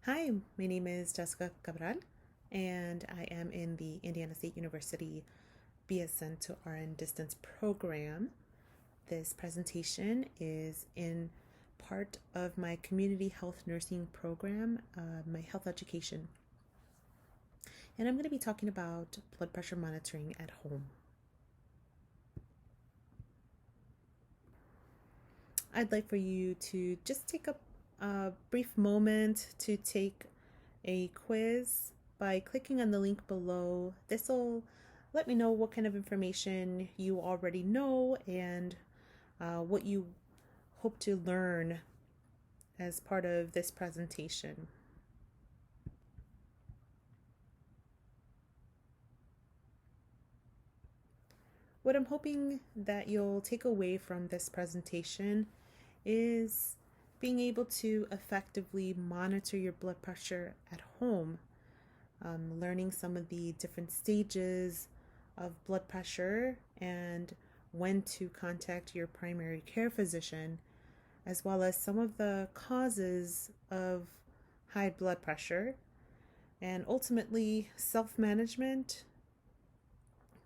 Hi, my name is Jessica Cabral, and I am in the Indiana State University BSN to RN distance program. This presentation is in part of my community health nursing program, my health education. And I'm going to be talking about blood pressure monitoring at home. I'd like for you to just take a brief moment to take a quiz by clicking on the link below. This will let me know what kind of information you already know and what you hope to learn as part of this presentation. What I'm hoping that you'll take away from this presentation is being able to effectively monitor your blood pressure at home, learning some of the different stages of blood pressure and when to contact your primary care physician, as well as some of the causes of high blood pressure, and ultimately self-management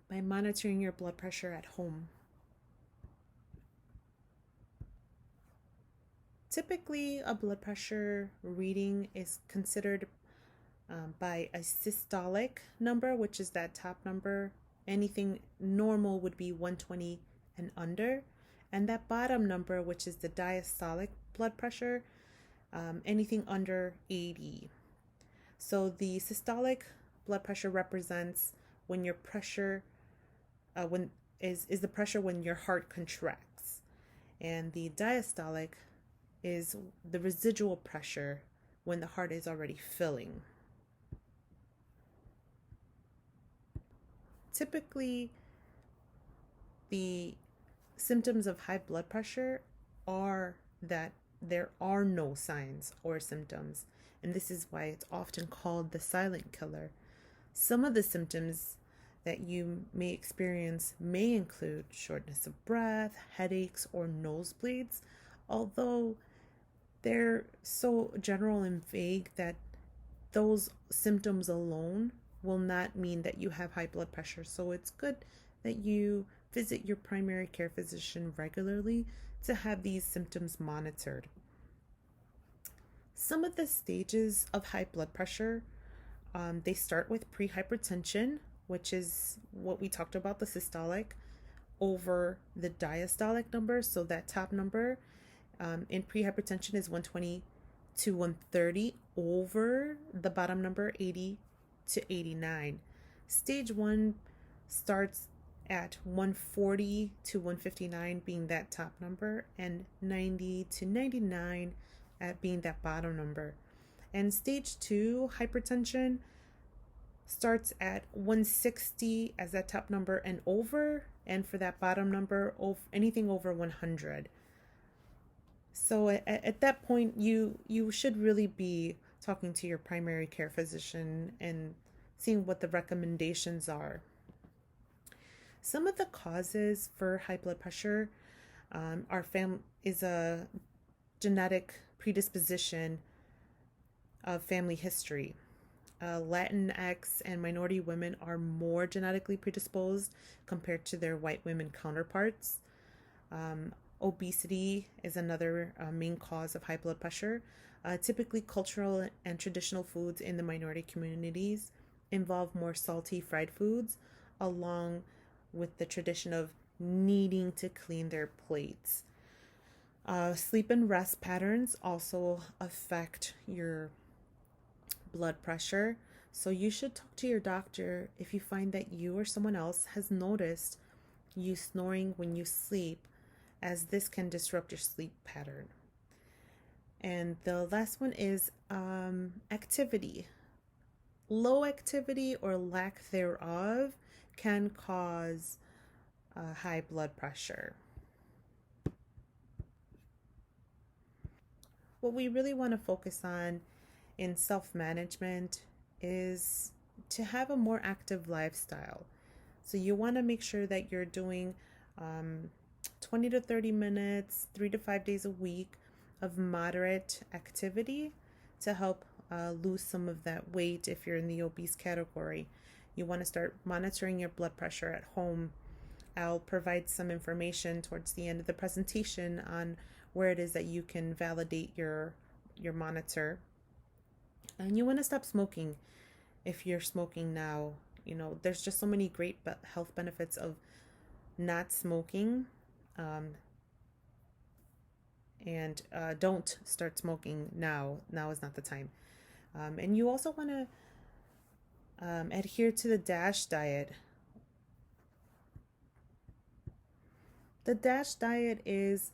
by monitoring your blood pressure at home. Typically, a blood pressure reading is considered by a systolic number, which is that top number. Anything normal would be 120 and under, and that bottom number, which is the diastolic blood pressure, anything under 80. So the systolic blood pressure represents when your pressure is the pressure when your heart contracts, and the diastolic is the residual pressure when the heart is already filling. Typically, the symptoms of high blood pressure are that there are no signs or symptoms, and this is why it's often called the silent killer. Some of the symptoms that you may experience may include shortness of breath, headaches, or nosebleeds, although they're so general and vague that those symptoms alone will not mean that you have high blood pressure. So it's good that you visit your primary care physician regularly to have these symptoms monitored. Some of the stages of high blood pressure, they start with prehypertension, which is what we talked about, the systolic over the diastolic number. So that top number in prehypertension is 120 to 130 over the bottom number 80 to 89. Stage 1 starts at 140 to 159 being that top number, and 90 to 99 at being that bottom number. And stage 2 hypertension starts at 160 as that top number and over, and for that bottom number, anything over 100. So at that point, you should really be talking to your primary care physician and seeing what the recommendations are. Some of the causes for high blood pressure is a genetic predisposition of family history. Latinx and minority women are more genetically predisposed compared to their white women counterparts. Obesity is another main cause of high blood pressure. Typically, cultural and traditional foods in the minority communities involve more salty fried foods, along with the tradition of needing to clean their plates. Sleep and rest patterns also affect your blood pressure. So you should talk to your doctor if you find that you or someone else has noticed you snoring when you sleep, as this can disrupt your sleep pattern. And the last one is activity. Low activity or lack thereof can cause high blood pressure. What we really want to focus on in self-management is to have a more active lifestyle. So you want to make sure that you're doing 20 to 30 minutes, 3 to 5 days a week of moderate activity to help lose some of that weight if you're in the obese category. You want to start monitoring your blood pressure at home. I'll provide some information towards the end of the presentation on where it is that you can validate your monitor. And you want to stop smoking if you're smoking now. There's just so many great health benefits of not smoking. And don't start smoking now. Now is not the time. And you also want to adhere to the DASH diet. The DASH diet is,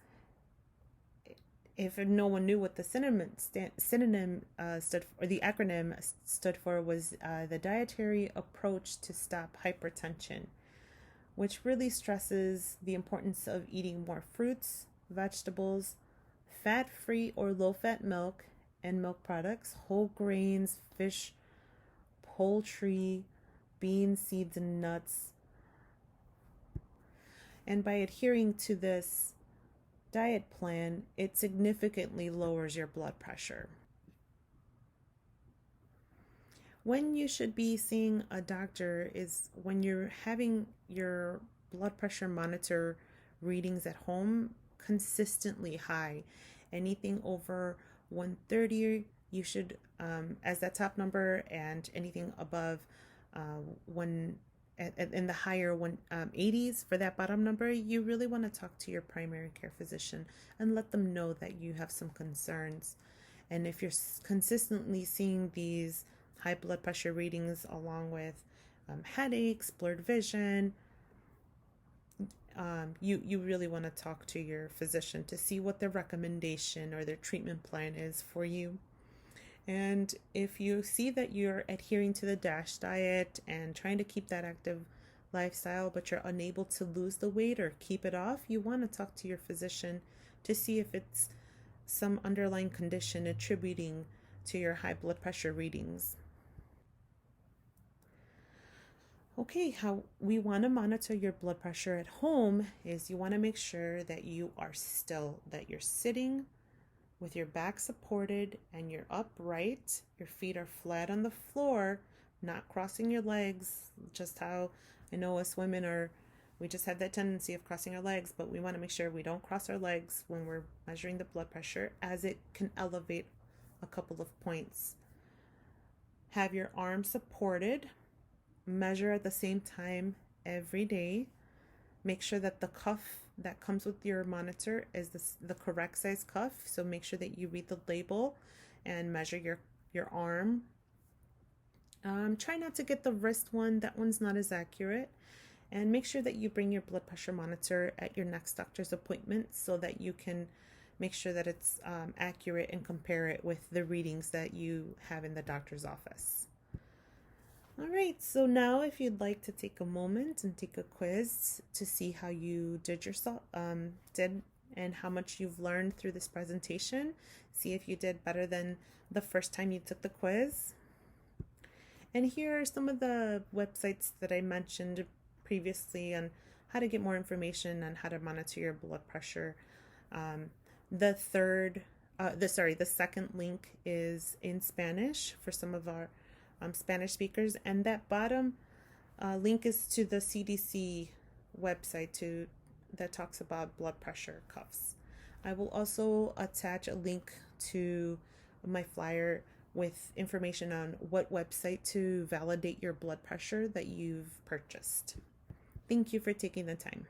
if no one knew what the synonym stood for, or the acronym stood for, was the dietary approach to stop hypertension, which really stresses the importance of eating more fruits, vegetables, fat-free or low-fat milk and milk products, whole grains, fish, poultry, beans, seeds, and nuts. And by adhering to this diet plan, it significantly lowers your blood pressure. When you should be seeing a doctor is when you're having your blood pressure monitor readings at home consistently high. Anything over 130, you should, as that top number, and anything above in the higher 180s for that bottom number, you really want to talk to your primary care physician and let them know that you have some concerns. And if you're consistently seeing these high blood pressure readings along with headaches, blurred vision, you really want to talk to your physician to see what their recommendation or their treatment plan is for you. And if you see that you're adhering to the DASH diet and trying to keep that active lifestyle, but you're unable to lose the weight or keep it off, you want to talk to your physician to see if it's some underlying condition attributing to your high blood pressure readings. Okay, how we want to monitor your blood pressure at home is you want to make sure that you are still, that you're sitting with your back supported and you're upright. Your feet are flat on the floor, not crossing your legs. Just how I know us women we just have that tendency of crossing our legs, but we want to make sure we don't cross our legs when we're measuring the blood pressure, as it can elevate a couple of points. Have your arms supported. Measure at the same time every day. Make sure that the cuff that comes with your monitor is the correct size cuff. So make sure that you read the label and measure your arm. Try not to get the wrist one. That one's not as accurate. And make sure that you bring your blood pressure monitor at your next doctor's appointment so that you can make sure that it's accurate and compare it with the readings that you have in the doctor's office. All right, so now if you'd like to take a moment and take a quiz to see how you did and how much you've learned through this presentation, see if you did better than the first time you took the quiz. And here are some of the websites that I mentioned previously on how to get more information on how to monitor your blood pressure. The second link is in Spanish for some of our Spanish speakers, and that bottom link is to the CDC website that talks about blood pressure cuffs. I will also attach a link to my flyer with information on what website to validate your blood pressure that you've purchased. Thank you for taking the time.